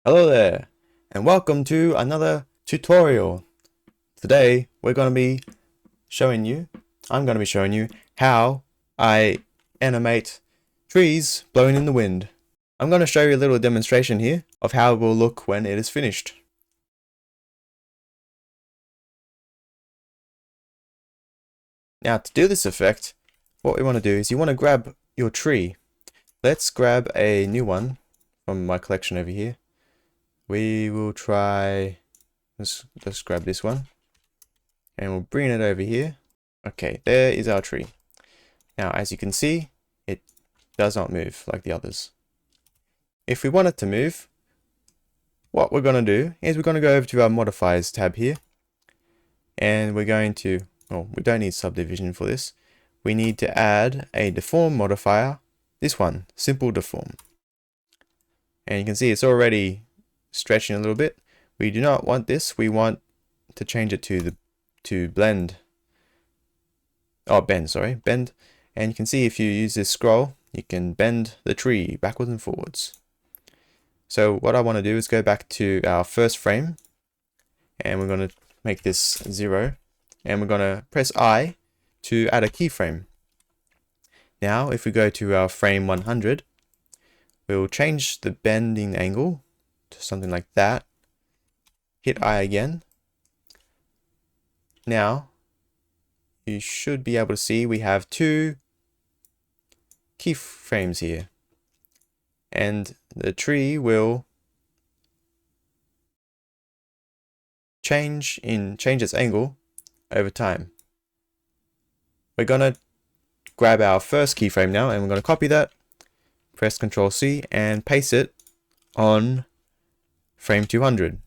Hello there, and welcome to another tutorial. Today I'm going to be showing you how I animate trees blowing in the wind. I'm going to show you a little demonstration here of how it will look when it is finished. Now to do this effect, what we want to do is you want to grab your tree. Let's grab a new one from my collection over here. We will try, let's grab this one. And we'll bring it over here. Okay, there is our tree. Now, as you can see, it does not move like the others. If we want it to move, what we're going to do is we're going to go over to our modifiers tab here. And we're going to, well, we don't need subdivision for this. We need to add a deform modifier. This one, simple deform. And you can see it's already stretching a little bit. We do not want this. We want to change it to blend. Oh, bend, sorry, bend. And you can see if you use this scroll, you can bend the tree backwards and forwards. So what I want to do is go back to our first frame, and we're going to make this 0, and we're going to press I to add a keyframe. Now, if we go to our frame 100, we'll change the bending angle to something like that. Hit I again. Now, you should be able to see we have 2 keyframes here, and the tree will change its angle over time. We're gonna grab our first keyframe now, and we're gonna copy that, press Ctrl C, and paste it on frame 200.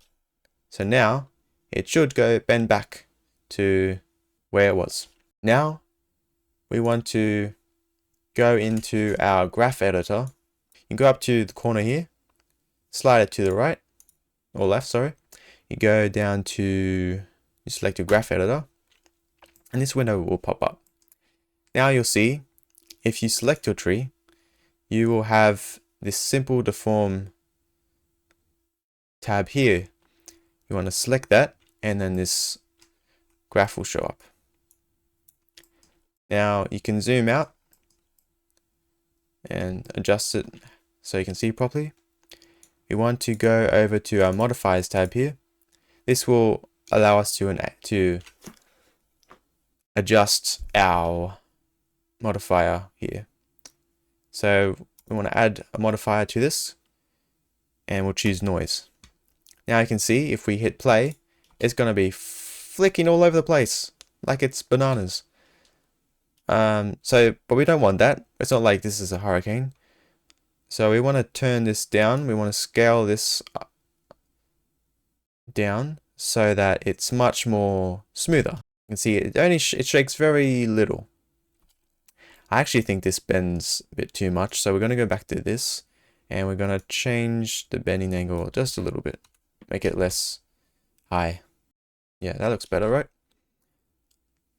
So now it should go bend back to where it was. Now we want to go into our graph editor. You go up to the corner here, slide it to the right, or left, sorry. You go down to, you select your graph editor, and this window will pop up. Now you'll see, if you select your tree, you will have this simple deform tab here. You want to select that, and then this graph will show up. Now you can zoom out and adjust it so you can see properly. We want to go over to our modifiers tab here. This will allow us to adjust our modifier here. So we want to add a modifier to this, and we'll choose noise. Now you can see if we hit play, it's going to be flicking all over the place like it's bananas. But we don't want that. It's not like this is a hurricane. So we want to turn this down. We want to scale this down so that it's much more smoother. You can see it shakes very little. I actually think this bends a bit too much, so we're going to go back to this, and we're going to change the bending angle just a little bit, make it less high. Yeah, that looks better, right?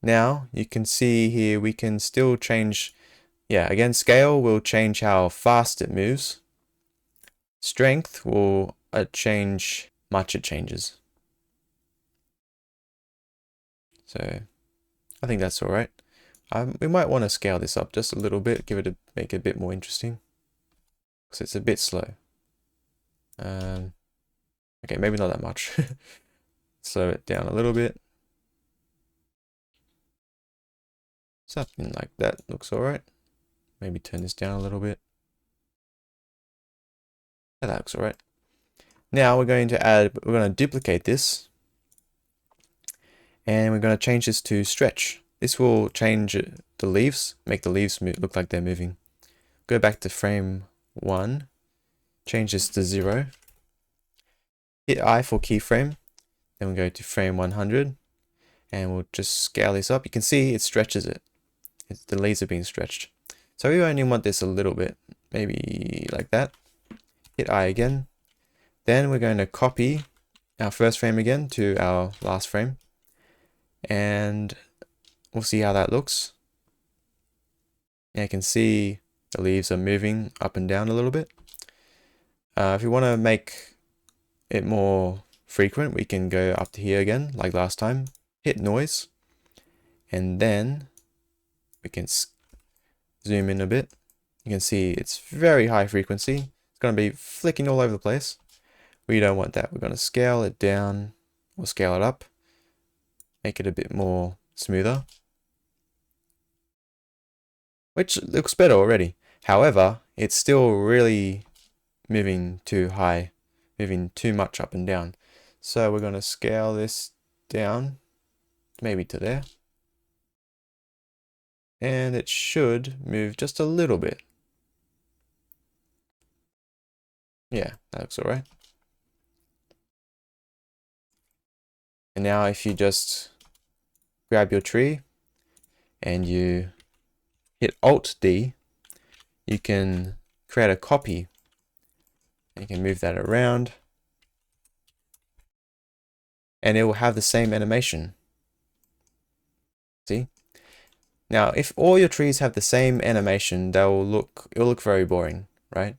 Now you can see here we can still change, again, scale will change how fast it moves. Strength will change much it changes. So I think that's all right. We might want to scale this up just a little bit, make it a bit more interesting, because it's a bit slow. Okay, maybe not that much. Slow it down a little bit. Something like that looks alright. Maybe turn this down a little bit. That looks alright. Now we're going to duplicate this, and we're going to change this to stretch. This will change the leaves, make the leaves look like they're moving. Go back to frame 1, change this to 0. Hit I for keyframe, then we'll go to frame 100, and we'll just scale this up. You can see it stretches it. The leaves are being stretched. So we only want this a little bit, maybe like that. Hit I again. Then we're going to copy our first frame again to our last frame, and we'll see how that looks. And you can see the leaves are moving up and down a little bit. If you want to make it more frequent, we can go up to here again, like last time, hit noise, and then we can zoom in a bit. You can see it's very high frequency. It's going to be flicking all over the place. We don't want that. We're going to scale it down or scale it up, make it a bit more smoother, which looks better already. However, it's still really moving too high, moving too much up and down. So we're going to scale this down, maybe to there. And it should move just a little bit. Yeah, that looks alright. And now if you just grab your tree and you hit Alt D, you can create a copy. You can move that around and it will have the same animation. See? Now, if all your trees have the same animation, it'll look very boring, right?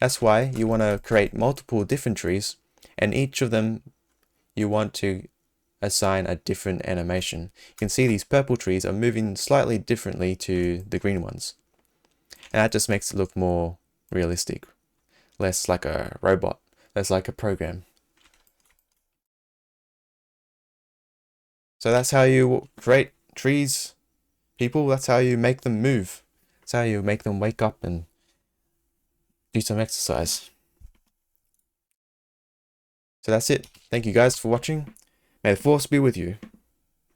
That's why you want to create multiple different trees, and each of them you want to assign a different animation. You can see these purple trees are moving slightly differently to the green ones. And that just makes it look more realistic, less like a robot, less like a program. So that's how you create trees, people. That's how you make them move. That's how you make them wake up and do some exercise. So that's it. Thank you guys for watching. May the force be with you.